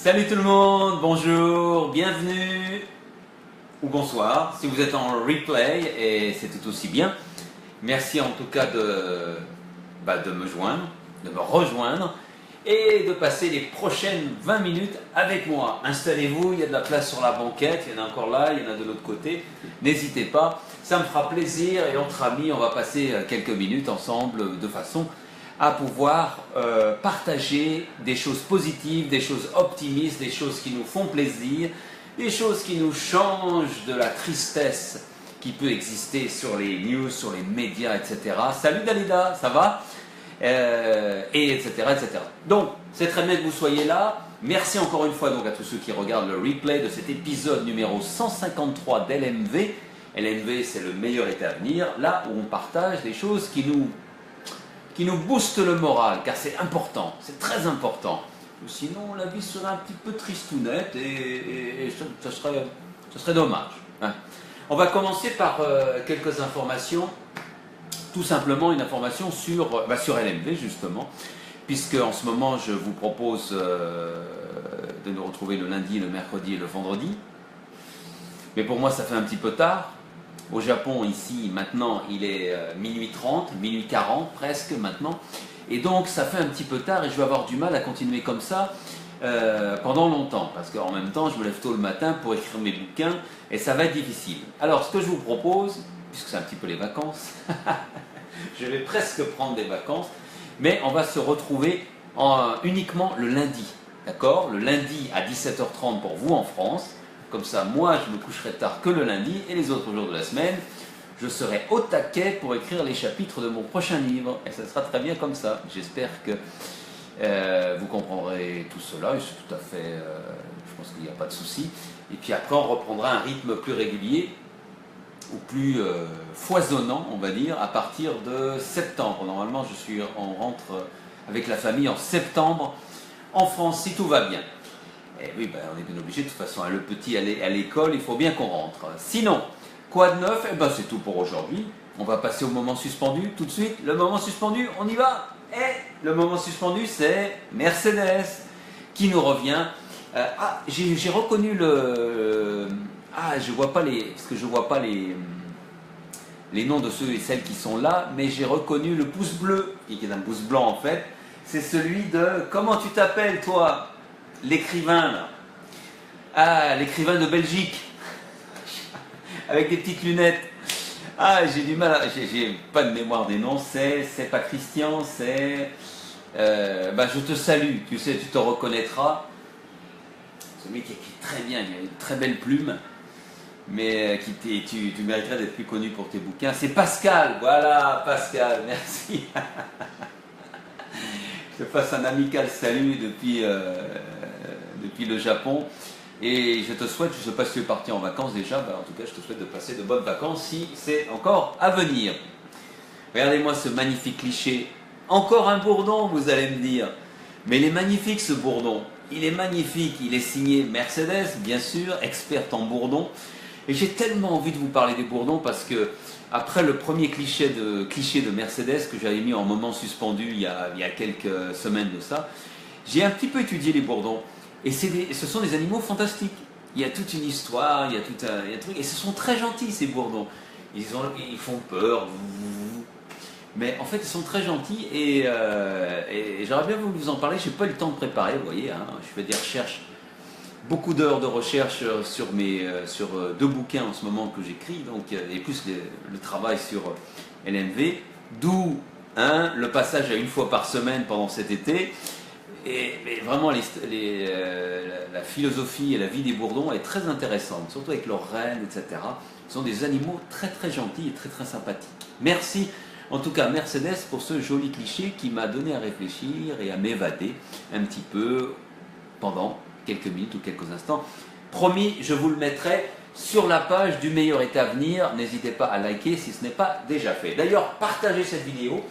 Salut tout le monde, bonjour, bienvenue ou bonsoir si vous êtes en replay et c'est tout aussi bien. Merci en tout cas de me joindre, de me rejoindre et de passer les prochaines 20 minutes avec moi. Installez-vous, il y a de la place sur la banquette, il y en a encore là, il y en a de l'autre côté. N'hésitez pas, ça me fera plaisir et entre amis on va passer quelques minutes ensemble de façon à pouvoir partager des choses positives, des choses optimistes, des choses qui nous font plaisir, des choses qui nous changent de la tristesse qui peut exister sur les news, sur les médias, etc. Salut Dalida, ça va et etc., etc. Donc, c'est très bien que vous soyez là. Merci encore une fois donc à tous ceux qui regardent le replay de cet épisode numéro 153 d'LMV. LMV, c'est le meilleur été à venir, là où on partage des choses qui nous boostent le moral, car c'est important, c'est très important. Sinon, la vie serait un petit peu tristounette et ça serait dommage. Hein. On va commencer par quelques informations. Tout simplement une information sur LMV justement, puisque en ce moment je vous propose de nous retrouver le lundi, le mercredi et le vendredi. Mais pour moi ça fait un petit peu tard. Au Japon ici maintenant il est minuit 30, minuit 40 presque maintenant. Et donc ça fait un petit peu tard et je vais avoir du mal à continuer comme ça pendant longtemps. Parce qu'en même temps je me lève tôt le matin pour écrire mes bouquins et ça va être difficile. Alors ce que je vous propose, puisque c'est un petit peu les vacances, je vais presque prendre des vacances, mais on va se retrouver uniquement le lundi, d'accord? Le lundi à 17h30 pour vous en France, comme ça moi je me coucherai tard que le lundi et les autres jours de la semaine, je serai au taquet pour écrire les chapitres de mon prochain livre, et ça sera très bien comme ça. J'espère que vous comprendrez tout cela, et c'est tout à fait, je pense qu'il n'y a pas de souci, et puis après on reprendra un rythme plus régulier, ou plus foisonnant, on va dire, à partir de septembre. Normalement, on rentre avec la famille en septembre en France, si tout va bien. Et oui, on est bien obligé, de toute façon, le petit à l'école, il faut bien qu'on rentre. Sinon, quoi de neuf? C'est tout pour aujourd'hui. On va passer au moment suspendu, tout de suite. Le moment suspendu, on y va. Et le moment suspendu, c'est Mercedes qui nous revient. J'ai reconnu le... je vois pas parce que je vois pas les noms de ceux et celles qui sont là, mais j'ai reconnu le pouce bleu, qui est un pouce blanc en fait. C'est celui de, comment tu t'appelles toi? L'écrivain là. L'écrivain de Belgique. Avec des petites lunettes. J'ai du mal, j'ai pas de mémoire des noms, c'est pas Christian, c'est... je te salue, tu sais, tu te reconnaîtras. Celui qui écrit très bien, il a une très belle plume. Mais tu mériterais d'être plus connu pour tes bouquins. C'est Pascal, voilà, Pascal, merci. Je te passe un amical salut depuis le Japon. Et je te souhaite, je ne sais pas si tu es parti en vacances déjà, en tout cas je te souhaite de passer de bonnes vacances si c'est encore à venir. Regardez-moi ce magnifique cliché. Encore un bourdon, vous allez me dire. Mais il est magnifique ce bourdon. Il est magnifique, il est signé Mercedes, bien sûr, experte en bourdons. Et j'ai tellement envie de vous parler des bourdons parce que après le premier cliché de Mercedes que j'avais mis en moment suspendu il y a quelques semaines de ça, j'ai un petit peu étudié les bourdons. Et ce sont des animaux fantastiques. Il y a toute une histoire, il y a un truc, et ce sont très gentils ces bourdons. Ils font peur, mais en fait ils sont très gentils et j'aurais bien voulu vous en parler. Je n'ai pas eu le temps de préparer, vous voyez, hein, je fais des recherches. Beaucoup d'heures de recherche sur 2 bouquins en ce moment que j'écris, donc, et plus le travail sur LMV, d'où le passage à 1 fois par semaine pendant cet été. Mais vraiment, la philosophie et la vie des bourdons est très intéressante, surtout avec leurs reines, etc. Ce sont des animaux très très gentils et très très sympathiques. Merci en tout cas Mercedes pour ce joli cliché qui m'a donné à réfléchir et à m'évader un petit peu pendant quelques minutes ou quelques instants. Promis, je vous le mettrai sur la page du meilleur été à venir. N'hésitez pas à liker si ce n'est pas déjà fait. D'ailleurs, partagez cette vidéo,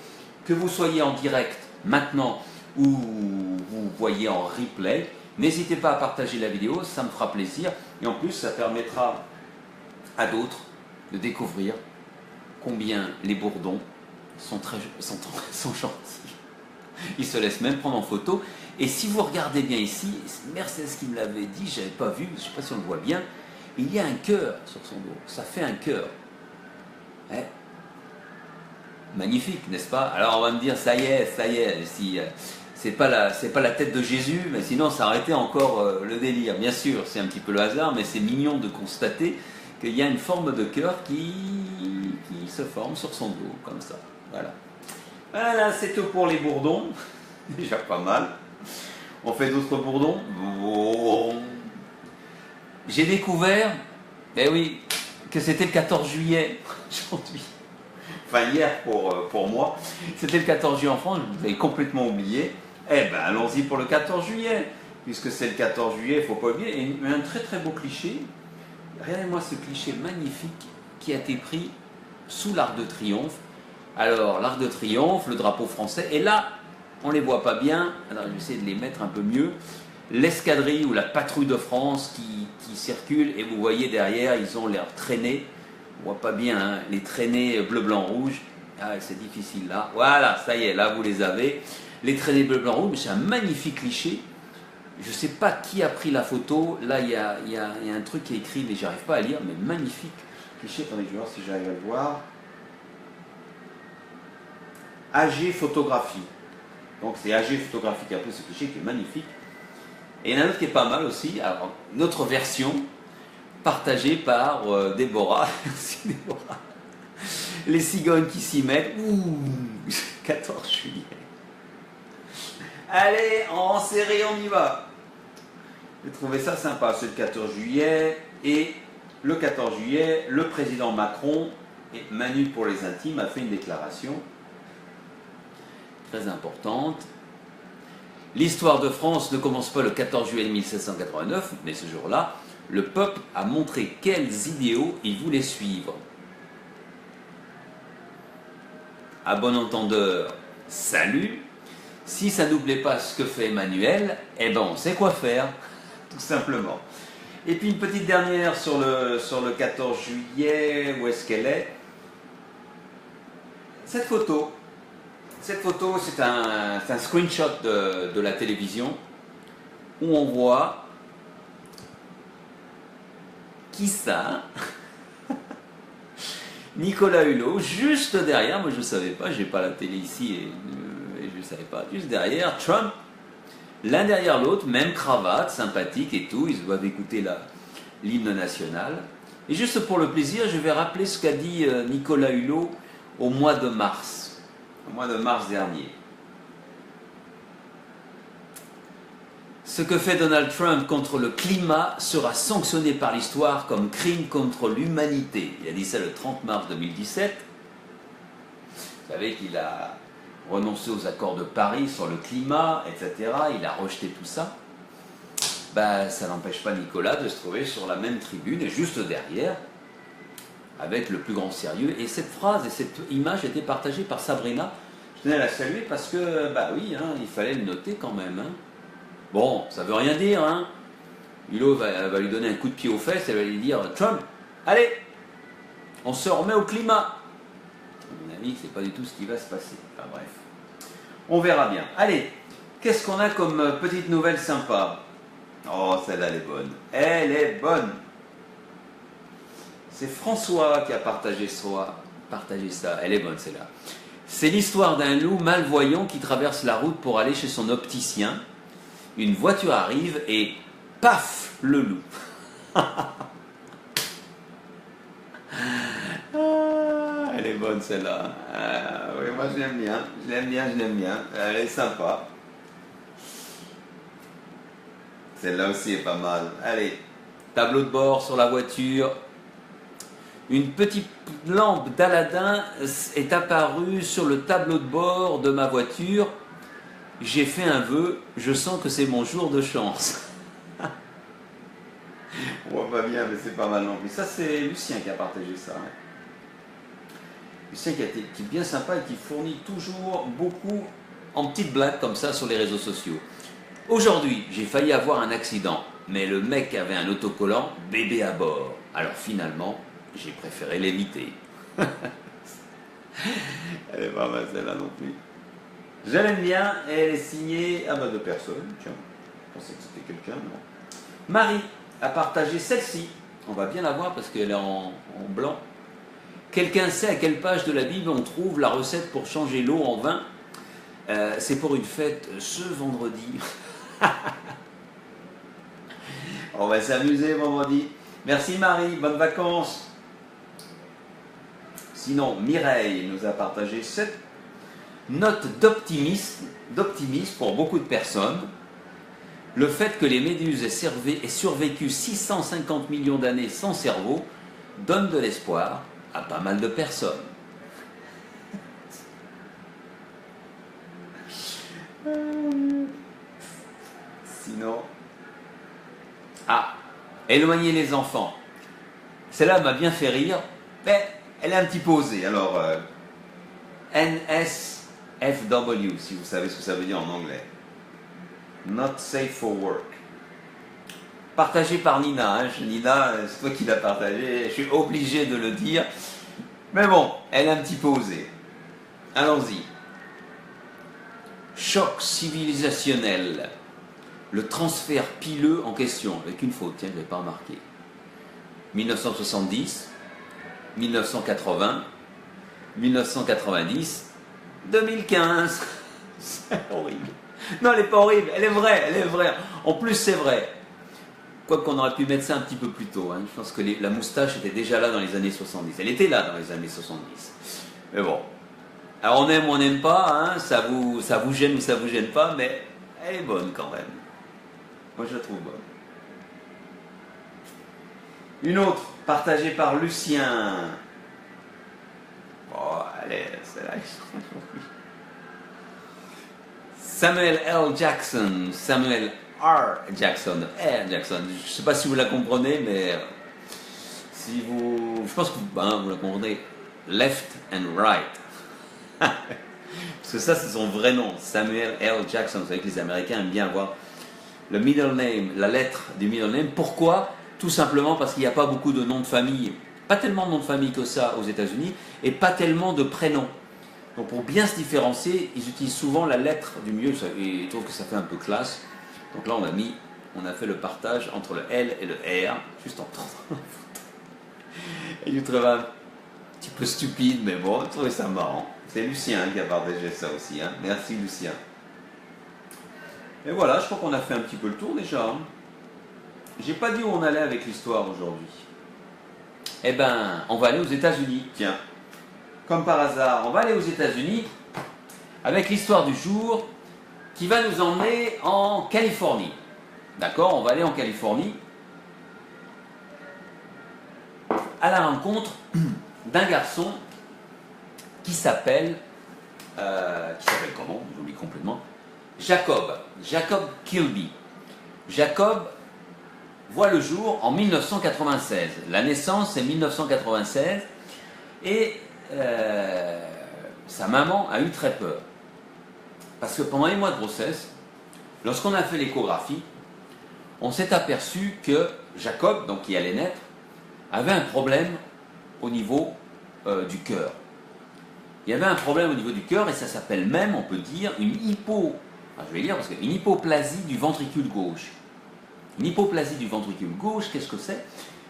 que vous soyez en direct maintenant ou vous voyez en replay. N'hésitez pas à partager la vidéo, ça me fera plaisir. Et en plus, ça permettra à d'autres de découvrir combien les bourdons sont gentils. Ils se laissent même prendre en photo. Et si vous regardez bien ici, c'est Mercedes qui me l'avait dit, je n'avais pas vu, je ne sais pas si on le voit bien, il y a un cœur sur son dos, ça fait un cœur. Hein? Magnifique, n'est-ce pas? Alors on va me dire, ça y est, si, c'est pas la tête de Jésus, mais sinon ça aurait été encore le délire. Bien sûr, c'est un petit peu le hasard, mais c'est mignon de constater qu'il y a une forme de cœur qui se forme sur son dos, comme ça. Voilà. Voilà, c'est tout pour les bourdons. Déjà pas mal. On fait d'autres bourdons. Bon. J'ai découvert, eh oui, que c'était le 14 juillet aujourd'hui. Enfin hier pour moi. C'était le 14 juillet en France, je vous avais complètement oublié. Eh ben allons-y pour le 14 juillet. Puisque c'est le 14 juillet, il ne faut pas oublier. Et un très très beau cliché. Regardez-moi ce cliché magnifique qui a été pris sous l'Arc de Triomphe. Alors, l'Arc de Triomphe, le drapeau français, et là, on ne les voit pas bien, alors je vais essayer de les mettre un peu mieux. L'escadrille ou la patrouille de France qui circule, et vous voyez derrière, ils ont l'air traînés. On ne voit pas bien, hein, les traînées bleu, blanc, rouge. Ah, c'est difficile là. Voilà, ça y est, là vous les avez. Les traînées bleu, blanc, rouge, c'est un magnifique cliché. Je ne sais pas qui a pris la photo. Là, il y a un truc qui est écrit, mais j'arrive pas à lire, mais magnifique cliché. Attendez, je vais voir si j'arrive à le voir. AG Photographie. Donc c'est AG Photographie qui a pris ce cliché qui est magnifique. Et il y en a un autre qui est pas mal aussi. Alors, une autre version partagée par Déborah. Merci Déborah. Les cigognes qui s'y mettent. Ouh, 14 juillet. Allez, en série, on y va. J'ai trouvé ça sympa. C'est le 14 juillet. Et le 14 juillet, le président Macron, et Manu pour les intimes, a fait une déclaration très importante. L'histoire de France ne commence pas le 14 juillet 1789, mais ce jour-là, le peuple a montré quels idéaux il voulait suivre. À bon entendeur, salut. Si ça nous plaît pas ce que fait Emmanuel, eh ben on sait quoi faire, tout simplement. Et puis une petite dernière sur le 14 juillet, où est-ce qu'elle est? Cette photo. Cette photo, c'est un screenshot de la télévision où on voit qui ça? Nicolas Hulot, juste derrière, moi je ne savais pas, j'ai pas la télé ici et je ne savais pas, juste derrière, Trump, l'un derrière l'autre, même cravate, sympathique et tout, ils doivent écouter l'hymne national. Et juste pour le plaisir, je vais rappeler ce qu'a dit Nicolas Hulot au mois de mars dernier. Ce que fait Donald Trump contre le climat sera sanctionné par l'histoire comme crime contre l'humanité. Il a dit ça le 30 mars 2017. Vous savez qu'il a renoncé aux accords de Paris sur le climat, etc. Il a rejeté tout ça. Ben, ça n'empêche pas Nicolas de se trouver sur la même tribune et juste derrière, avec le plus grand sérieux. Et cette phrase et cette image étaient partagées par Sabrina. Je tenais à la saluer parce que, bah oui, hein, il fallait le noter quand même. Hein. Bon, ça veut rien dire. Hein. Hulot va lui donner un coup de pied aux fesses et va lui dire « Trump, allez, on se remet au climat ». À mon avis, c'est pas du tout ce qui va se passer. Enfin bref, on verra bien. Allez, qu'est-ce qu'on a comme petite nouvelle sympa? Oh, celle-là, elle est bonne. Elle est bonne. C'est François qui a partagé ça. Elle est bonne, celle-là. C'est l'histoire d'un loup malvoyant qui traverse la route pour aller chez son opticien. Une voiture arrive et paf, le loup. Elle est bonne, celle-là. Oui, moi, je l'aime bien. Je l'aime bien. Elle est sympa. Celle-là aussi est pas mal. Allez, tableau de bord sur la voiture. Une petite lampe d'Aladin est apparue sur le tableau de bord de ma voiture. J'ai fait un vœu, je sens que c'est mon jour de chance. On voit pas bien, mais c'est pas mal non plus. Ça, c'est Lucien qui a partagé ça. Hein. Lucien qui est bien sympa et qui fournit toujours beaucoup en petites blagues comme ça sur les réseaux sociaux. Aujourd'hui, j'ai failli avoir un accident, mais le mec avait un autocollant bébé à bord. Alors finalement, j'ai préféré l'éviter. Elle est pas mal celle-là non plus. Je l'aime bien et elle est signée à de personne. Tiens, je pensais que c'était quelqu'un, non. Marie a partagé celle-ci. On va bien la voir parce qu'elle est en blanc. Quelqu'un sait à quelle page de la Bible on trouve la recette pour changer l'eau en vin? C'est pour une fête ce vendredi. On va s'amuser vendredi. Merci Marie, bonnes vacances. Sinon, Mireille nous a partagé cette note d'optimisme pour beaucoup de personnes. Le fait que les méduses aient survécu 650 millions d'années sans cerveau donne de l'espoir à pas mal de personnes. Sinon... Ah, éloigner les enfants. Celle-là m'a bien fait rire, mais elle est un petit peu osée. Alors, NSFW, si vous savez ce que ça veut dire en anglais. Not safe for work. Partagé par Nina. Hein. Nina, c'est toi qui l'as partagé. Je suis obligé de le dire. Mais bon, elle est un petit peu osée. Allons-y. Choc civilisationnel. Le transfert pileux en question, avec une faute, tiens, je ne l'ai pas remarqué. 1970, 1980, 1990, 2015. C'est horrible. Non, elle n'est pas horrible, elle est vraie. En plus, c'est vrai. Quoi qu'on aurait pu mettre ça un petit peu plus tôt. Hein. Je pense que la moustache était déjà là dans les années 70. Elle était là dans les années 70. Mais bon. Alors on aime ou on n'aime pas, hein. Ça vous gêne ou ça vous gêne pas, mais elle est bonne quand même. Moi je la trouve bonne. Une autre, partagée par Lucien. Oh, allez, c'est là. Samuel L. Jackson, Samuel R. Jackson, R. Jackson. Je ne sais pas si vous la comprenez, mais si vous, je pense que vous la comprenez. Left and right. Parce que ça, c'est son vrai nom, Samuel L. Jackson. Vous savez que les Américains aiment bien avoir le middle name, la lettre du middle name. Pourquoi? Tout simplement parce qu'il n'y a pas beaucoup de noms de famille. Pas tellement de noms de famille que ça aux États-Unis, et pas tellement de prénoms. Donc pour bien se différencier, ils utilisent souvent la lettre du milieu, et ils trouvent que ça fait un peu classe. Donc là on a fait le partage entre le L et le R, juste en temps. Et je trouve un petit peu stupide, mais bon, je trouvais ça marrant. C'est Lucien qui a partagé ça aussi, hein. Merci Lucien. Et voilà, je crois qu'on a fait un petit peu le tour déjà. Hein. J'ai pas dit où on allait avec l'histoire aujourd'hui. Eh ben, on va aller aux États-Unis. Tiens, comme par hasard, on va aller aux États-Unis avec l'histoire du jour qui va nous emmener en Californie. D'accord, on va aller en Californie à la rencontre d'un garçon qui s'appelle comment? J'oublie complètement. Jacob Kilby. Jacob voit le jour en 1996. La naissance est 1996 et sa maman a eu très peur. Parce que pendant les mois de grossesse, lorsqu'on a fait l'échographie, on s'est aperçu que Jacob, donc qui allait naître, avait un problème au niveau du cœur. Il y avait un problème au niveau du cœur et ça s'appelle même, on peut dire, une hypoplasie du ventricule gauche. Une hypoplasie du ventricule gauche, qu'est-ce que c'est?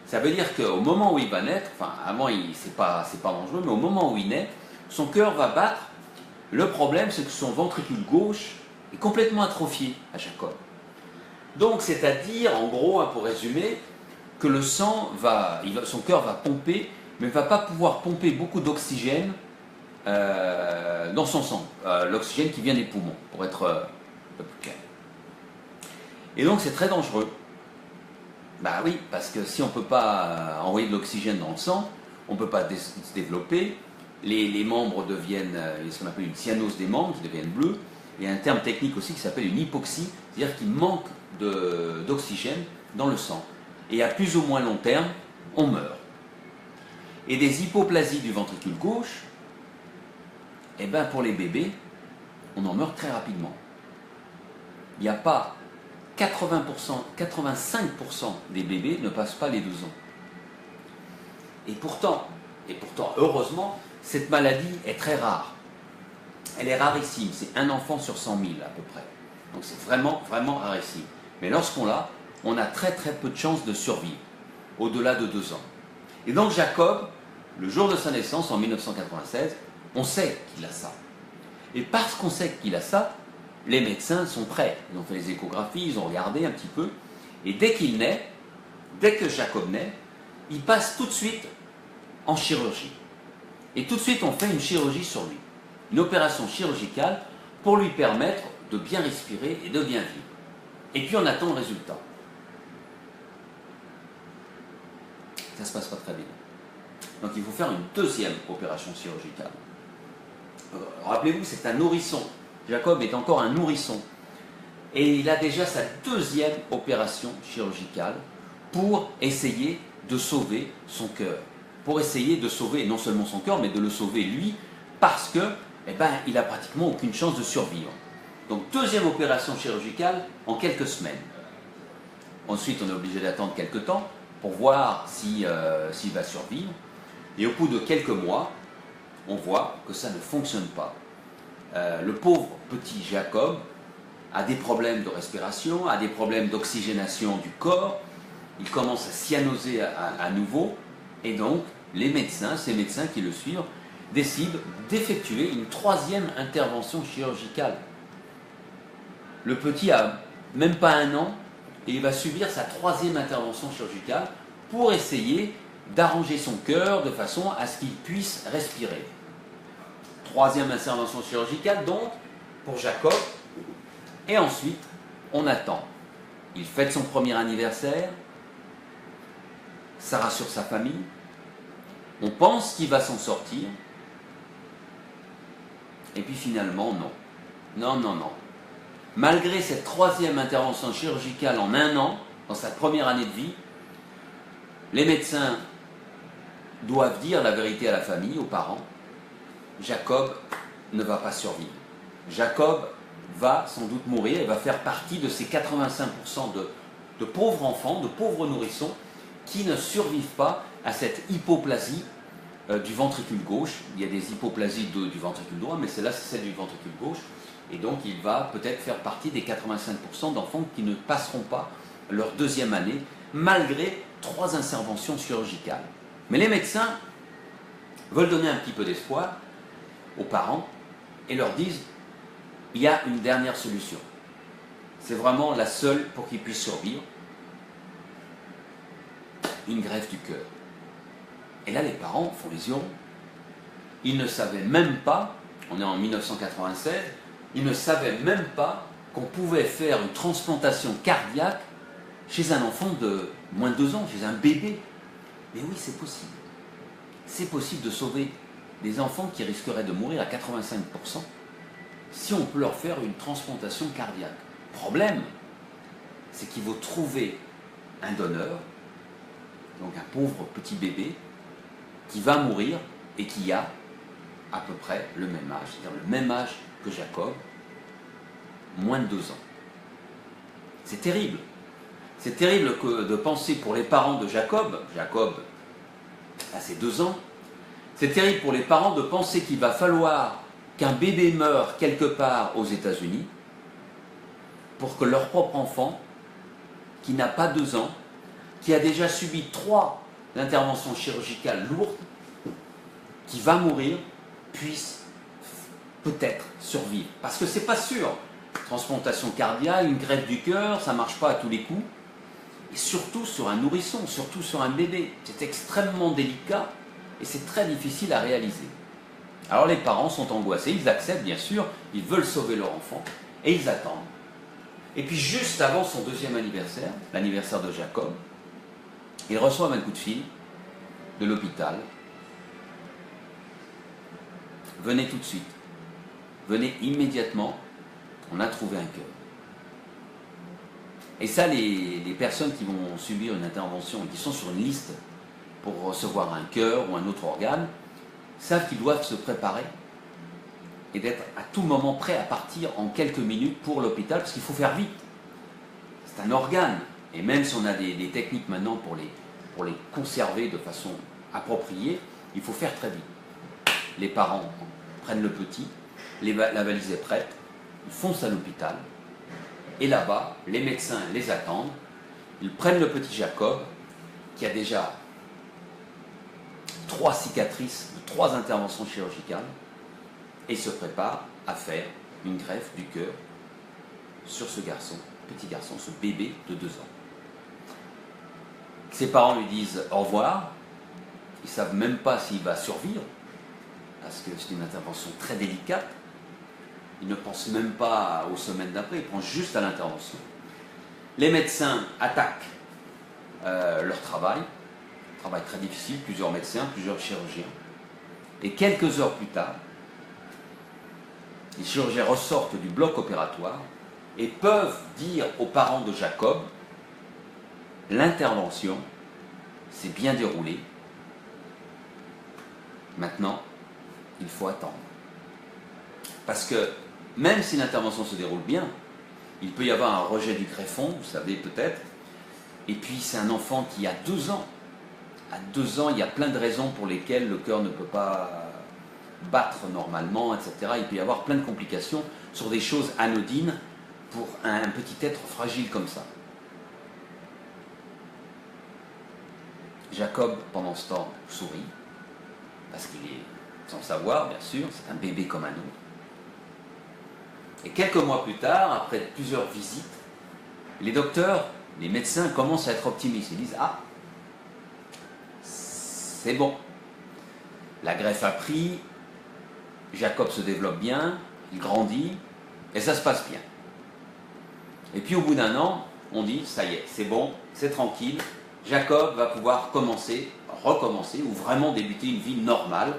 Ça veut dire qu'au moment où il va naître, enfin avant c'est pas dangereux, mais au moment où il naît, son cœur va battre. Le problème, c'est que son ventricule gauche est complètement atrophié à Jacob. Donc, c'est-à-dire, en gros, hein, pour résumer, que le sang son cœur va pomper, mais ne va pas pouvoir pomper beaucoup d'oxygène dans son sang. L'oxygène qui vient des poumons, pour être un peu plus clair. Et donc, c'est très dangereux. Bah oui, parce que si on ne peut pas envoyer de l'oxygène dans le sang, on ne peut pas se développer. Les membres deviennent ce qu'on appelle une cyanose des membres, qui deviennent bleus. Il y a un terme technique aussi qui s'appelle une hypoxie, c'est-à-dire qu'il manque d'oxygène dans le sang. Et à plus ou moins long terme, on meurt. Et des hypoplasies du ventricule gauche, eh ben pour les bébés, on en meurt très rapidement. Il n'y a pas 80%, 85% des bébés ne passent pas les 2 ans. Et pourtant, heureusement, cette maladie est très rare. elle est rarissime, c'est un enfant sur 100 000 à peu près. Donc c'est vraiment, vraiment rarissime. Mais lorsqu'on l'a, on a très très peu de chances de survivre, au-delà de 2 ans. Et donc Jacob, le jour de sa naissance, en 1996, on sait qu'il a ça. Et parce qu'on sait qu'il a ça, les médecins sont prêts. Ils ont fait les échographies, ils ont regardé un petit peu. Et dès qu'il naît, dès que Jacob naît, il passe tout de suite en chirurgie. Et tout de suite, on fait une chirurgie sur lui. Une opération chirurgicale pour lui permettre de bien respirer et de bien vivre. Et puis on attend le résultat. Ça ne se passe pas très bien. Donc il faut faire une deuxième opération chirurgicale. Rappelez-vous, c'est un nourrisson. Jacob est encore un nourrisson. Et il a déjà sa deuxième opération chirurgicale pour essayer de sauver son cœur. Pour essayer de sauver non seulement son cœur, mais de le sauver lui, parce que, il n'a pratiquement aucune chance de survivre. Donc deuxième opération chirurgicale en quelques semaines. Ensuite, on est obligé d'attendre quelques temps pour voir s'il va survivre. Et au bout de quelques mois, on voit que ça ne fonctionne pas. Le pauvre petit Jacob a des problèmes de respiration, a des problèmes d'oxygénation du corps. Il commence à cyanoser à nouveau. Et donc, les médecins, ces médecins qui le suivent, décident d'effectuer une troisième intervention chirurgicale. Le petit a même pas 1 an et il va subir sa troisième intervention chirurgicale pour essayer d'arranger son cœur de façon à ce qu'il puisse respirer. Troisième intervention chirurgicale donc pour Jacob. Et ensuite, on attend. Il fête son premier anniversaire. Ça rassure sa famille. On pense qu'il va s'en sortir. Et puis finalement, non. Non, non, non. Malgré cette troisième intervention chirurgicale en 1 an, dans sa première année de vie, les médecins doivent dire la vérité à la famille, aux parents. Jacob ne va pas survivre. Jacob va sans doute mourir et va faire partie de ces 85% de pauvres enfants, de pauvres nourrissons qui ne survivent pas à cette hypoplasie du ventricule gauche. Il y a des hypoplasies du ventricule droit, mais celle-là, c'est celle du ventricule gauche. Et donc, il va peut-être faire partie des 85% d'enfants qui ne passeront pas leur deuxième année, malgré 3 interventions chirurgicales. Mais les médecins veulent donner un petit peu d'espoir aux parents et leur disent il y a une dernière solution. C'est vraiment la seule pour qu'ils puissent survivre. Une greffe du cœur. Et là, les parents font les yeux ronds. Ils ne savaient même pas, on est en 1996, ils ne savaient même pas qu'on pouvait faire une transplantation cardiaque chez un enfant de moins de 2 ans, chez un bébé. Mais oui, c'est possible. C'est possible de sauver des enfants qui risqueraient de mourir à 85% si on peut leur faire une transplantation cardiaque. Problème, c'est qu'il faut trouver un donneur, donc un pauvre petit bébé, qui va mourir et qui a à peu près le même âge, c'est-à-dire le même âge que Jacob, moins de 2 ans. C'est terrible. C'est terrible de penser pour les parents de Jacob, Jacob a ses 2 ans, c'est terrible pour les parents de penser qu'il va falloir qu'un bébé meure quelque part aux États-Unis pour que leur propre enfant, qui n'a pas 2 ans, qui a déjà subi 3 interventions chirurgicales lourdes, qui va mourir, puisse peut-être survivre. Parce que c'est pas sûr. Transplantation cardiaque, une greffe du cœur, ça ne marche pas à tous les coups. Et surtout sur un nourrisson, surtout sur un bébé. C'est extrêmement délicat et c'est très difficile à réaliser. Alors les parents sont angoissés, ils acceptent bien sûr, ils veulent sauver leur enfant et ils attendent. Et puis juste avant son 2e anniversaire, l'anniversaire de Jacob, ils reçoivent un coup de fil de l'hôpital. Venez tout de suite, venez immédiatement, on a trouvé un cœur. Et ça, les personnes qui vont subir une intervention et qui sont sur une liste pour recevoir un cœur ou un autre organe, savent qu'ils doivent se préparer et d'être à tout moment prêts à partir en quelques minutes pour l'hôpital, parce qu'il faut faire vite. C'est un organe, et même si on a des techniques maintenant pour les conserver de façon appropriée, il faut faire très vite. Les parents prennent le petit, La valise est prête, ils foncent à l'hôpital, et là-bas, les médecins les attendent, ils prennent le petit Jacob, qui a déjà 3 cicatrices, 3 interventions chirurgicales, et se prépare à faire une greffe du cœur sur ce garçon, petit garçon, ce bébé de 2 ans. Ses parents lui disent au revoir, ils ne savent même pas s'il va survivre, parce que c'est une intervention très délicate. Ils ne pensent même pas aux semaines d'après, ils pensent juste à l'intervention. Les médecins attaquent leur travail très difficile, plusieurs médecins, plusieurs chirurgiens. Et quelques heures plus tard, les chirurgiens ressortent du bloc opératoire et peuvent dire aux parents de Jacob, l'intervention s'est bien déroulée, maintenant il faut attendre. Parce que même si l'intervention se déroule bien, il peut y avoir un rejet du greffon, vous savez peut-être, et puis c'est un enfant qui a 2 ans. À 2 ans, il y a plein de raisons pour lesquelles le cœur ne peut pas battre normalement, etc. Il peut y avoir plein de complications sur des choses anodines pour un petit être fragile comme ça. Jacob, pendant ce temps, sourit, parce qu'il est sans savoir, bien sûr, c'est un bébé comme un autre. Et quelques mois plus tard, après plusieurs visites, les docteurs, les médecins commencent à être optimistes. Ils disent « Ah, c'est bon, la greffe a pris, Jacob se développe bien, il grandit, et ça se passe bien. » Et puis au bout d'1 an, on dit « Ça y est, c'est bon, c'est tranquille, Jacob va pouvoir recommencer, ou vraiment débuter une vie normale. »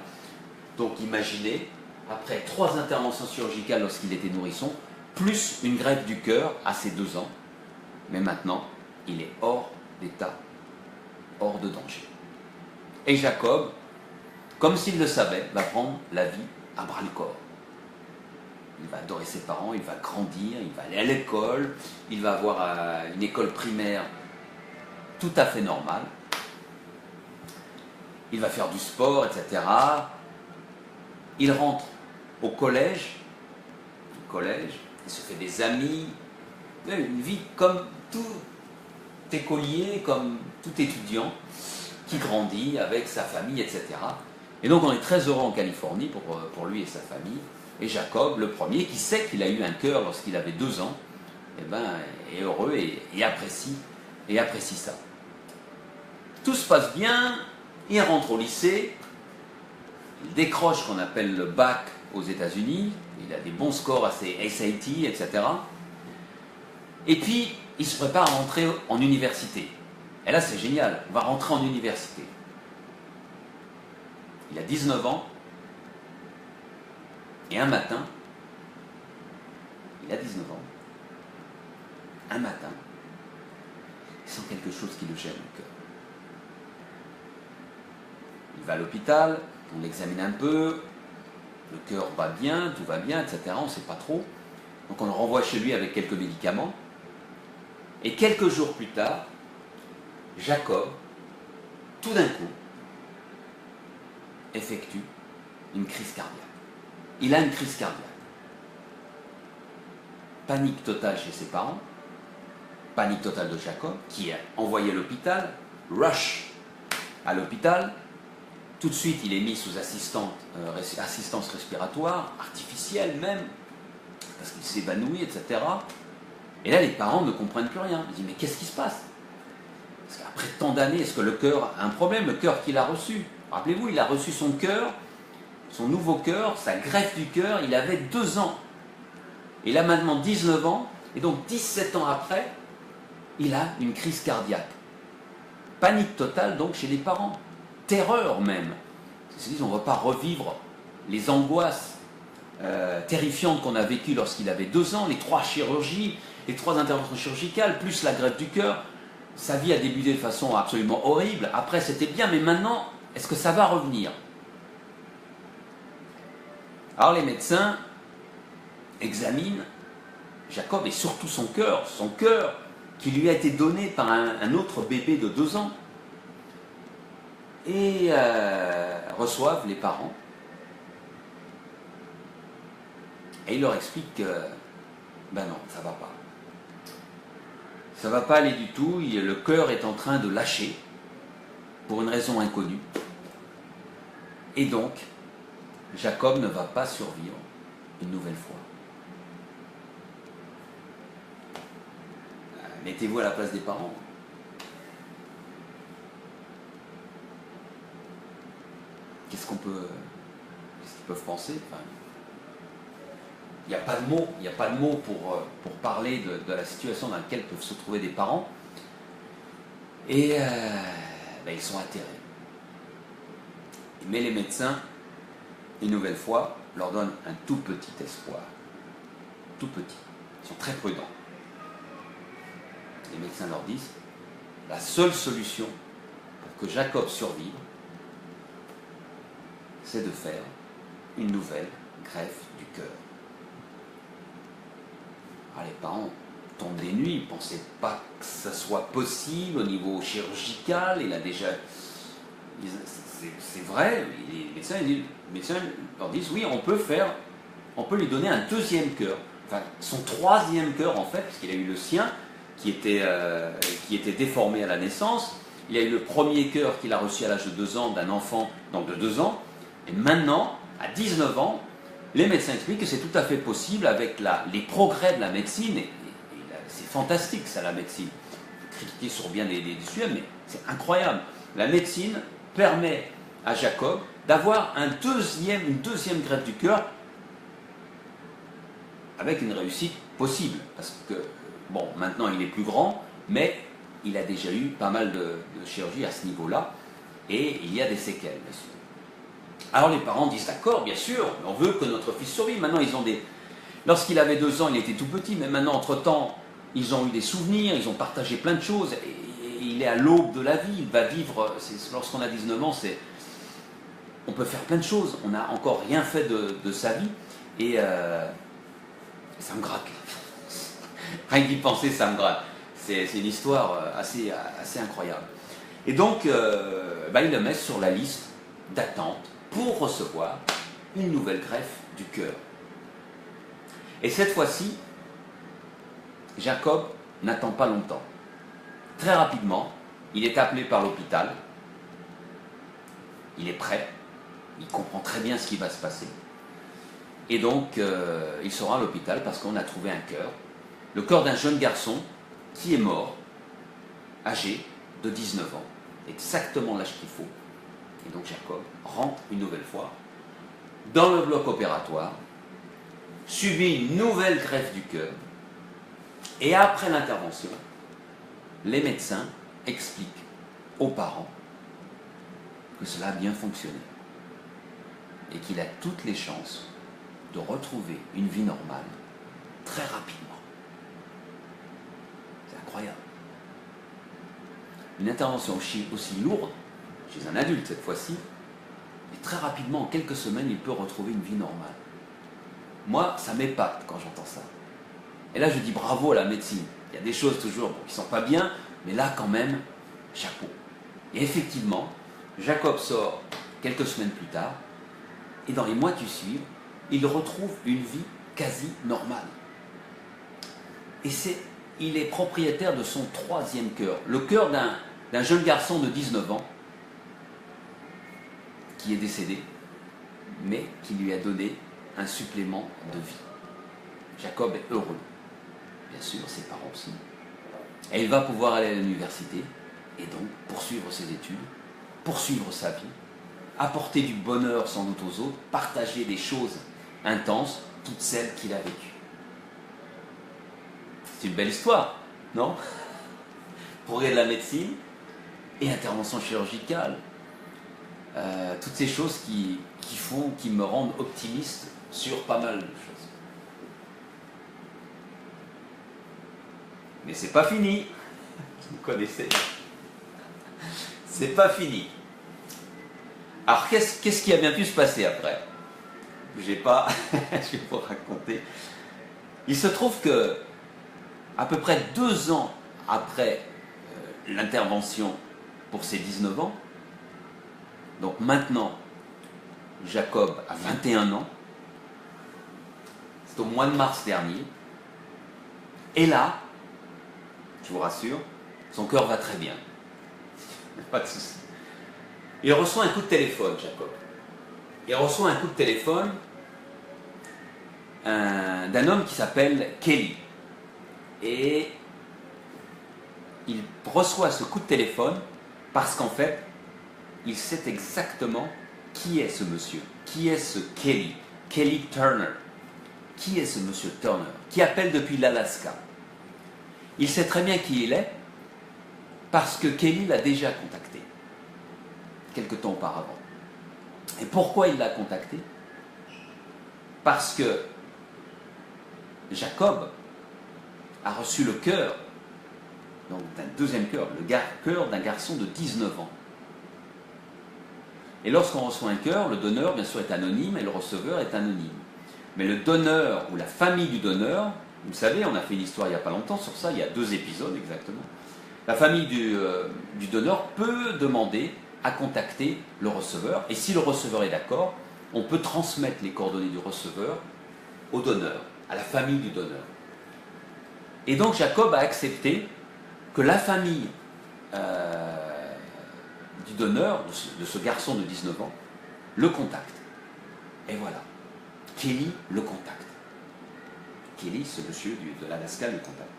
Donc imaginez, après 3 interventions chirurgicales lorsqu'il était nourrisson, plus une greffe du cœur à ses 2 ans, mais maintenant, il est hors d'état, hors de danger. Et Jacob, comme s'il le savait, va prendre la vie à bras-le-corps. Il va adorer ses parents, il va grandir, il va aller à l'école, il va avoir une école primaire tout à fait normale. Il va faire du sport, etc. Il rentre au collège, il se fait des amis, une vie comme tout écolier, comme tout étudiant qui grandit avec sa famille, etc. Et donc on est très heureux en Californie pour lui et sa famille. Et Jacob, le premier, qui sait qu'il a eu un cœur lorsqu'il avait 2 ans, est heureux et apprécie ça. Tout se passe bien, il rentre au lycée, il décroche ce qu'on appelle le bac aux États-Unis, il a des bons scores à ses SAT, etc. Et puis, il se prépare à rentrer en université. Et là, c'est génial, on va rentrer en université. Il a 19 ans, et un matin, il a 19 ans, un matin, il sent quelque chose qui le gêne au cœur. Il va à l'hôpital, on l'examine un peu, le cœur va bien, tout va bien, etc. On ne sait pas trop. Donc on le renvoie chez lui avec quelques médicaments. Et quelques jours plus tard, Jacob, tout d'un coup, effectue une crise cardiaque. Il a une crise cardiaque. Panique totale chez ses parents, panique totale de Jacob, qui est envoyé à l'hôpital, rush à l'hôpital. Tout de suite, il est mis sous assistance respiratoire, artificielle même, parce qu'il s'évanouit, etc. Et là, les parents ne comprennent plus rien. Ils disent, mais qu'est-ce qui se passe? Parce qu'après tant d'années, est-ce que le cœur a un problème? Le cœur qu'il a reçu. Rappelez-vous, il a reçu son cœur, son nouveau cœur, sa greffe du cœur, il avait 2 ans. Et là, maintenant, 19 ans, et donc 17 ans après, il a une crise cardiaque. Panique totale, donc, chez les parents. Terreur même. Ils se disent, on ne va pas revivre les angoisses terrifiantes qu'on a vécues lorsqu'il avait 2 ans, les 3 chirurgies, les 3 interventions chirurgicales, plus la greffe du cœur. Sa vie a débuté de façon absolument horrible. Après, c'était bien, mais maintenant, est-ce que ça va revenir? Alors, les médecins examinent Jacob et surtout son cœur qui lui a été donné par un autre bébé de 2 ans. Et reçoivent les parents. Et il leur explique que, ben non, ça ne va pas. Ça ne va pas aller du tout, le cœur est en train de lâcher, pour une raison inconnue. Et donc, Jacob ne va pas survivre une nouvelle fois. Mettez-vous à la place des parents. Qu'est-ce qu'ils peuvent penser? Enfin, il n'y a pas de mots pour parler de la situation dans laquelle peuvent se trouver des parents. Et ils sont atterrés. Mais les médecins, une nouvelle fois, leur donnent un tout petit espoir. Tout petit. Ils sont très prudents. Les médecins leur disent, la seule solution pour que Jacob survive, c'est de faire une nouvelle greffe du cœur. Alors les parents tombent des nues, ils ne pensaient pas que ça soit possible au niveau chirurgical. Il a déjà... C'est vrai, les médecins leur disent, oui, on peut lui donner un deuxième cœur. Enfin, son troisième cœur en fait, parce qu'il a eu le sien, qui était déformé à la naissance. Il a eu le premier cœur qu'il a reçu à l'âge de 2 ans d'un enfant, donc de 2 ans. Et maintenant, à 19 ans, les médecins expliquent que c'est tout à fait possible avec les progrès de la médecine. Et c'est fantastique, ça, la médecine. Critiquer sur bien des sujets, mais c'est incroyable. La médecine permet à Jacob d'avoir une deuxième greffe du cœur avec une réussite possible. Parce que, bon, maintenant il est plus grand, mais il a déjà eu pas mal de chirurgie à ce niveau-là, et il y a des séquelles, bien sûr. Alors les parents disent, d'accord, bien sûr, on veut que notre fils survive. Maintenant, lorsqu'il avait 2 ans, il était tout petit, mais maintenant, entre-temps, ils ont eu des souvenirs, ils ont partagé plein de choses, et il est à l'aube de la vie, il va vivre, lorsqu'on a 19 ans, on peut faire plein de choses, on n'a encore rien fait de sa vie, et ça me gratte. Rien d'y penser, ça me gratte. C'est une histoire assez incroyable. Et donc, il le met sur la liste d'attente pour recevoir une nouvelle greffe du cœur. Et cette fois-ci, Jacob n'attend pas longtemps. Très rapidement, il est appelé par l'hôpital. Il est prêt. Il comprend très bien ce qui va se passer. Et donc, il sera à l'hôpital parce qu'on a trouvé un cœur. Le corps d'un jeune garçon qui est mort, âgé de 19 ans. Exactement l'âge qu'il faut. Et donc Jacob rentre une nouvelle fois dans le bloc opératoire, subit une nouvelle greffe du cœur, et après l'intervention, les médecins expliquent aux parents que cela a bien fonctionné et qu'il a toutes les chances de retrouver une vie normale très rapidement. C'est incroyable. Une intervention aussi lourde, chez un adulte cette fois-ci, et très rapidement, en quelques semaines, il peut retrouver une vie normale. Moi, ça m'épate quand j'entends ça. Et là, je dis bravo à la médecine. Il y a des choses toujours qui ne sont pas bien, mais là, quand même, chapeau. Et effectivement, Jacob sort quelques semaines plus tard, et dans les mois qui suivent, il retrouve une vie quasi normale. Et il est propriétaire de son troisième cœur, le cœur d'un jeune garçon de 19 ans, qui est décédé, mais qui lui a donné un supplément de vie. Jacob est heureux, bien sûr, ses parents aussi. Et il va pouvoir aller à l'université, et donc poursuivre ses études, poursuivre sa vie, apporter du bonheur sans doute aux autres, partager des choses intenses, toutes celles qu'il a vécues. C'est une belle histoire, non? Progrès de la médecine et intervention chirurgicale. Toutes ces choses qui me rendent optimiste sur pas mal de choses. Mais c'est pas fini. Vous connaissez. C'est pas fini. Alors qu'est-ce qui a bien pu se passer après? Je vais vous raconter. Il se trouve que à peu près 2 ans après l'intervention pour ses 19 ans, donc maintenant Jacob a 21 ans, c'est au mois de mars dernier. Et là, je vous rassure, son cœur va très bien. Pas de souci. Il reçoit un coup de téléphone, Jacob. Il reçoit un coup de téléphone d'un homme qui s'appelle Kelly. Et il reçoit ce coup de téléphone parce qu'en fait, il sait exactement qui est ce monsieur, qui est ce Kelly, Kelly Turner. Qui est ce monsieur Turner qui appelle depuis l'Alaska? Il sait très bien qui il est parce que Kelly l'a déjà contacté quelque temps auparavant. Et pourquoi il l'a contacté? Parce que Jacob a reçu le cœur, donc d'un deuxième cœur, le cœur d'un garçon de 19 ans. Et lorsqu'on reçoit un cœur, le donneur, bien sûr, est anonyme et le receveur est anonyme. Mais le donneur ou la famille du donneur, vous savez, on a fait une histoire il n'y a pas longtemps sur ça, il y a 2 épisodes exactement. La famille du donneur peut demander à contacter le receveur, et si le receveur est d'accord, on peut transmettre les coordonnées du receveur au donneur, à la famille du donneur. Et donc Jacob a accepté que la famille du donneur, de ce garçon de 19 ans, le contacte. Et voilà, Kelly le contacte. Kelly, ce monsieur de l'Alaska, le contacte.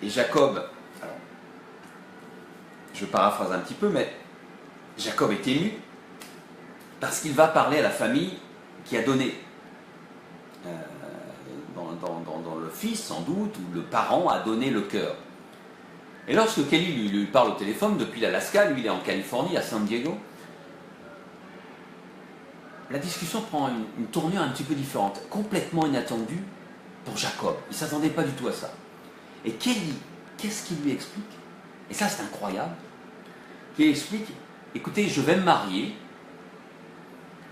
Et Jacob, alors, je paraphrase un petit peu, mais Jacob est ému parce qu'il va parler à la famille qui a donné, dans le fils sans doute, ou le parent a donné le cœur. Et lorsque Kelly lui parle au téléphone depuis l'Alaska, lui il est en Californie, à San Diego, la discussion prend une tournure un petit peu différente, complètement inattendue pour Jacob. Il ne s'attendait pas du tout à ça. Et Kelly, qu'est-ce qu'il lui explique? Et ça c'est incroyable. Il explique, écoutez, je vais me marier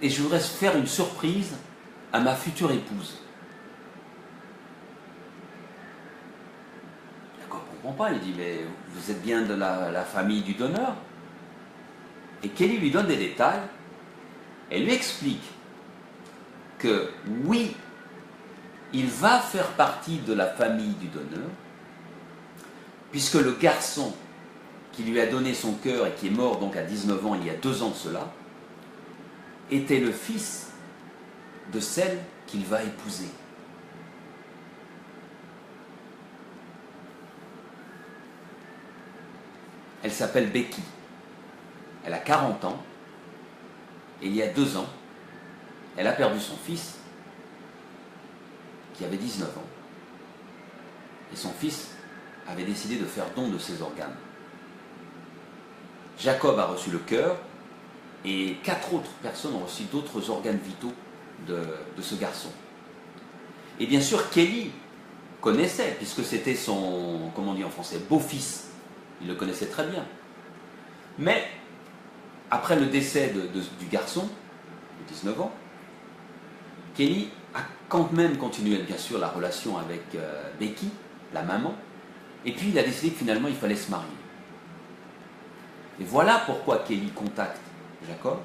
et je voudrais faire une surprise à ma future épouse. Jacob ne comprend pas, il dit, mais vous êtes bien de la famille du donneur? Et Kelly lui donne des détails et lui explique que oui, il va faire partie de la famille du donneur, puisque le garçon qui lui a donné son cœur et qui est mort donc à 19 ans, il y a 2 ans de cela, était le fils de celle qu'il va épouser. Elle s'appelle Becky. Elle a 40 ans. Et il y a 2 ans, elle a perdu son fils, qui avait 19 ans. Et son fils avait décidé de faire don de ses organes. Jacob a reçu le cœur, et 4 autres personnes ont reçu d'autres organes vitaux de ce garçon. Et bien sûr, Kelly connaissait, puisque c'était son, comment on dit en français, beau-fils. Il le connaissait très bien. Mais, après le décès du garçon, de 19 ans, Kelly a quand même continué, bien sûr, la relation avec Becky, la maman, et puis il a décidé que finalement il fallait se marier. Et voilà pourquoi Kelly contacte Jacob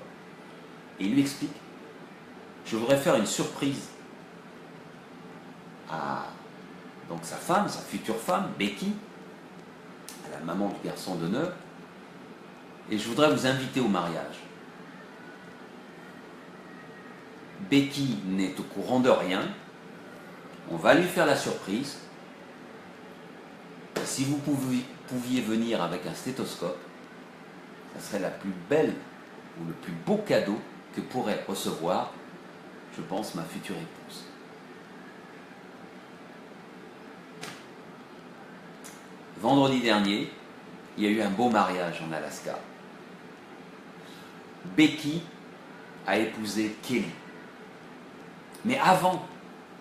et il lui explique: je voudrais faire une surprise à donc sa femme, sa future femme, Becky, à la maman du garçon d'honneur, et je voudrais vous inviter au mariage. Becky n'est au courant de rien, on va lui faire la surprise. Si vous pouviez venir avec un stéthoscope, ça serait la plus belle ou le plus beau cadeau que pourrait recevoir, je pense, ma future épouse. Vendredi dernier, il y a eu un beau mariage en Alaska. Becky a épousé Kelly. Mais avant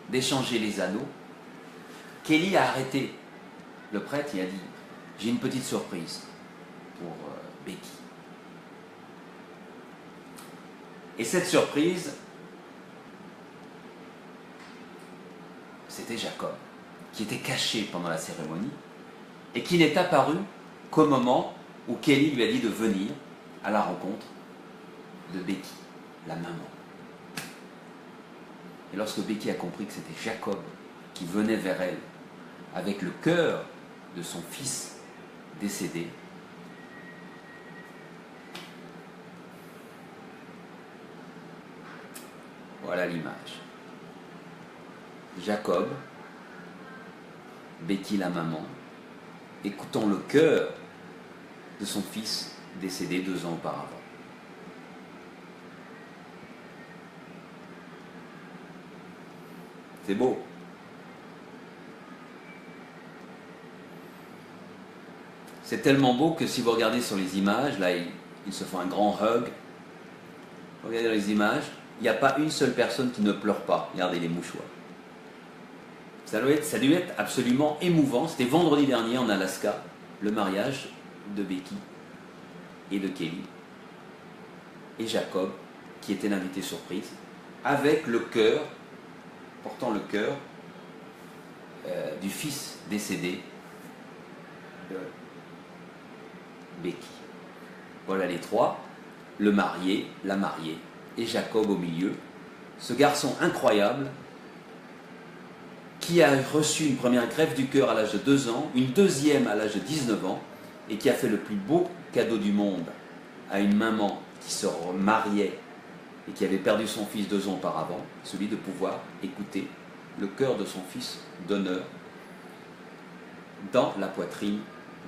d'échanger les anneaux, Kelly a arrêté le prêtre et a dit: j'ai une petite surprise pour Becky. Et cette surprise, c'était Jacob, qui était caché pendant la cérémonie et qui n'est apparu qu'au moment où Kelly lui a dit de venir à la rencontre de Becky, la maman. Et lorsque Becky a compris que c'était Jacob qui venait vers elle avec le cœur de son fils décédé, voilà l'image. Jacob, Becky la maman, écoutant le cœur de son fils décédé 2 ans auparavant. C'est beau. C'est tellement beau que si vous regardez sur les images, là ils se font un grand hug. Regardez les images, il n'y a pas une seule personne qui ne pleure pas. Regardez les mouchoirs. Ça a dû être absolument émouvant. C'était vendredi dernier en Alaska, le mariage de Becky et de Kelly et Jacob, qui était l'invité surprise, avec le cœur, portant le cœur du fils décédé de Becky. Voilà les trois, le marié, la mariée et Jacob au milieu. Ce garçon incroyable qui a reçu une première greffe du cœur à l'âge de 2 ans, une deuxième à l'âge de 19 ans, et qui a fait le plus beau cadeau du monde à une maman qui se mariait et qui avait perdu son fils 2 ans auparavant, celui de pouvoir écouter le cœur de son fils d'honneur dans la poitrine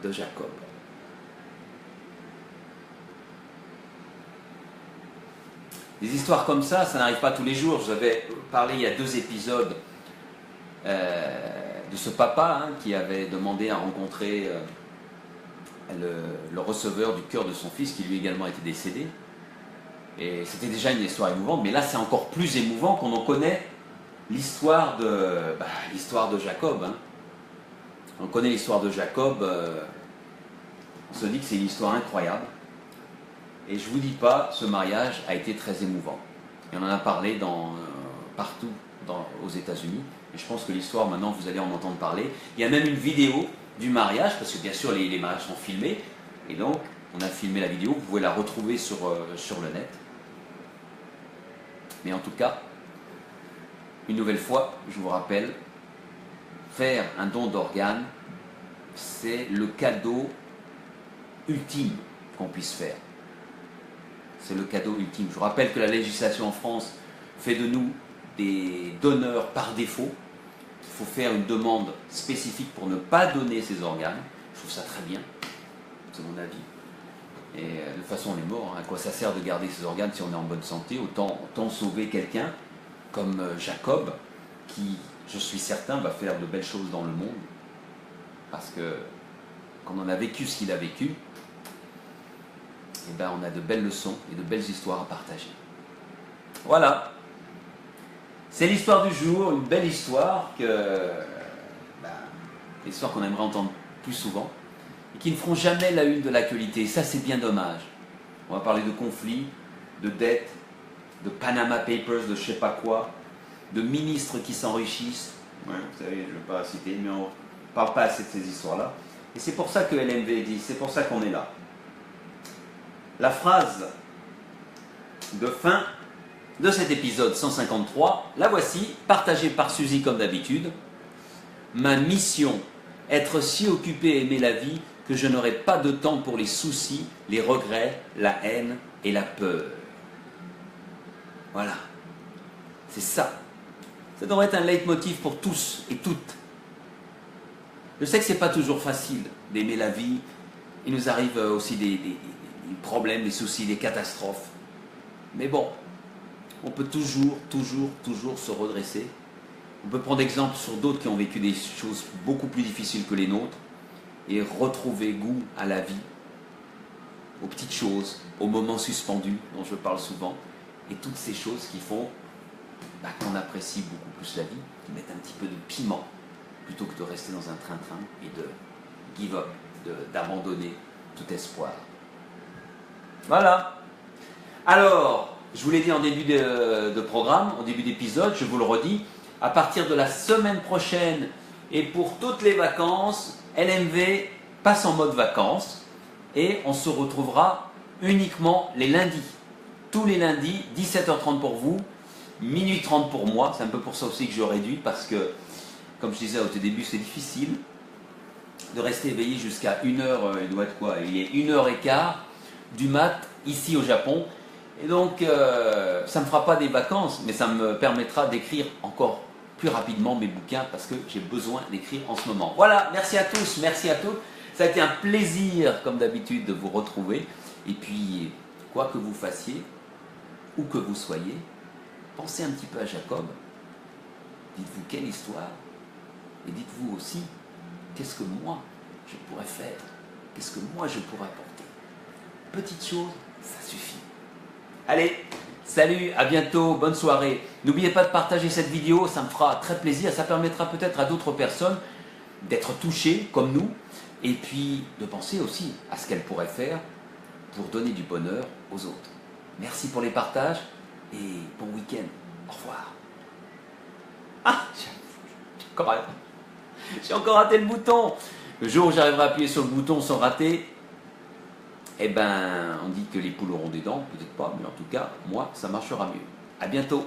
de Jacob. Des histoires comme ça n'arrive pas tous les jours. Je vous avais parlé il y a 2 épisodes de ce papa qui avait demandé à rencontrer le receveur du cœur de son fils, qui lui également était décédé. Et c'était déjà une histoire émouvante, mais là c'est encore plus émouvant quand on connaît l'histoire de Jacob. On connaît l'histoire de Jacob, on se dit que c'est une histoire incroyable. Et je ne vous dis pas, ce mariage a été très émouvant. Et on en a parlé partout aux États-Unis. Et je pense que l'histoire, maintenant, vous allez en entendre parler. Il y a même une vidéo du mariage, parce que bien sûr, les mariages sont filmés. Et donc, on a filmé la vidéo. Vous pouvez la retrouver sur le net. Mais en tout cas, une nouvelle fois, je vous rappelle, faire un don d'organes, c'est le cadeau ultime qu'on puisse faire. C'est le cadeau ultime. Je vous rappelle que la législation en France fait de nous des donneurs par défaut. Il faut faire une demande spécifique pour ne pas donner ses organes. Je trouve ça très bien, c'est mon avis. Et de toute façon, on est mort. À quoi ça sert de garder ses organes si on est en bonne santé? Autant sauver quelqu'un comme Jacob, qui, je suis certain, va faire de belles choses dans le monde. Parce que quand on a vécu ce qu'il a vécu, eh ben, on a de belles leçons et de belles histoires à partager. Voilà. C'est l'histoire du jour, une belle histoire l'histoire qu'on aimerait entendre plus souvent et qui ne feront jamais la une de l'actualité. Ça, c'est bien dommage. On va parler de conflits, de dettes, de Panama Papers, de je sais pas quoi, de ministres qui s'enrichissent. Ouais, vous savez, je ne vais pas citer, mais on ne parle pas assez de ces histoires-là. Et c'est pour ça que LMV existe, c'est pour ça qu'on est là. La phrase de fin de cet épisode 153, la voici, partagée par Suzy comme d'habitude. Ma mission, être si occupé à aimer la vie que je n'aurai pas de temps pour les soucis, les regrets, la haine et la peur. Voilà, c'est ça. Ça devrait être un leitmotiv pour tous et toutes. Je sais que ce n'est pas toujours facile d'aimer la vie. Il nous arrive aussi des problèmes, des soucis, des catastrophes. Mais bon, on peut toujours se redresser. On peut prendre exemple sur d'autres qui ont vécu des choses beaucoup plus difficiles que les nôtres et retrouver goût à la vie, aux petites choses, aux moments suspendus dont je parle souvent, et toutes ces choses qui font qu'on apprécie beaucoup plus la vie, qui mettent un petit peu de piment, plutôt que de rester dans un train-train et de give up, d'abandonner tout espoir. Voilà. Alors, je vous l'ai dit en début de programme, en début d'épisode, je vous le redis, à partir de la semaine prochaine et pour toutes les vacances, LMV passe en mode vacances et on se retrouvera uniquement les lundis. Tous les lundis, 17h30 pour vous, minuit 30 pour moi. C'est un peu pour ça aussi que je réduis, parce que, comme je disais au tout début, c'est difficile de rester éveillé jusqu'à 1h, il doit être quoi? Il est 1h15 du mat ici au Japon. Et donc, ça ne me fera pas des vacances, mais ça me permettra d'écrire encore plus rapidement mes bouquins, parce que j'ai besoin d'écrire en ce moment. Voilà, merci à tous, merci à toutes. Ça a été un plaisir, comme d'habitude, de vous retrouver. Et puis, quoi que vous fassiez, où que vous soyez, pensez un petit peu à Jacob. Dites-vous quelle histoire. Et dites-vous aussi, qu'est-ce que moi, je pourrais faire? Qu'est-ce que moi, je pourrais apporter? Petite chose, ça suffit. Allez, salut, à bientôt, bonne soirée. N'oubliez pas de partager cette vidéo, ça me fera très plaisir. Ça permettra peut-être à d'autres personnes d'être touchées comme nous. Et puis de penser aussi à ce qu'elles pourraient faire pour donner du bonheur aux autres. Merci pour les partages et bon week-end. Au revoir. Ah, j'ai encore raté le bouton. Le jour où j'arriverai à appuyer sur le bouton sans rater, eh ben, on dit que les poules auront des dents, peut-être pas, mais en tout cas, moi, ça marchera mieux. À bientôt.